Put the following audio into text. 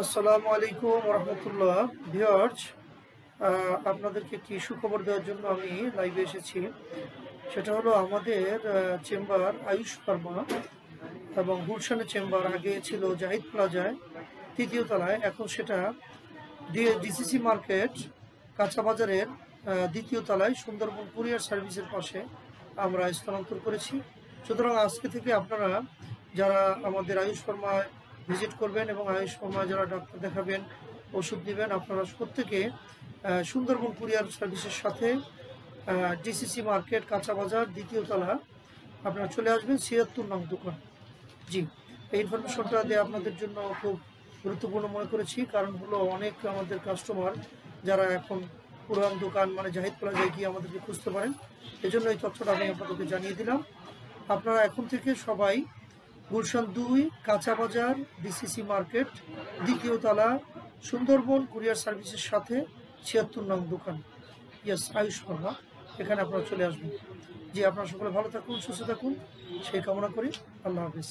আসসালামু আলাইকুম রহমতুল্লাহ ভিউয়ার্স, আপনাদেরকে একটি সুখবর দেওয়ার জন্য আমি লাইভে এসেছি। সেটা হলো আমাদের চেম্বার আয়ুষ ফার্মা এবং গুলশানের চেম্বার আগে ছিল জাহিদ প্লাজায় ৩য় তলায়, এখন সেটা ডিসিসি মার্কেট কাঁচা বাজারের ২য় তলায় সুন্দরবন কুরিয়ার সার্ভিসের পাশে আমরা স্থানান্তর করেছি। সুতরাং আজকে থেকে আপনারা যারা আমাদের আয়ুষ ফার্মায় ভিজিট করবেন এবং আয়ুষ ফার্মায় যারা ডাক্তার দেখাবেন, ওষুধ নেবেন, আপনারা প্রত্যেকে সুন্দরবন কুরিয়ার সার্ভিসের সাথে ডিসিসি মার্কেট কাঁচা বাজার ২য় তলা আপনারা চলে আসবেন, ৭৬ নং দোকান। জি, এই ইনফরমেশনটা দিয়ে আপনাদের জন্য খুব গুরুত্বপূর্ণ মনে করেছি, কারণ হলো অনেক আমাদের কাস্টমার যারা এখন পুরান দোকান মানে জাহিদ প্লাজায় গিয়ে আমাদেরকে খুঁজতে পারেন, এজন্য এই তথ্যটা আমি আপনাদেরকে জানিয়ে দিলাম। আপনারা এখন থেকে সবাই গুলশান ২ কাঁচা বাজার ডিসিসি মার্কেট ২য় তলা সুন্দরবন কুরিয়ার সার্ভিসের সাথে ৭৬ নং দোকান, ইয়েস আয়ুষ ফার্মা, এখানে আপনারা চলে আসবেন। জি, আপনারা সকলে ভালো থাকুন, সুস্থ থাকুন, সেই কামনা করি। আল্লাহ হাফিজ।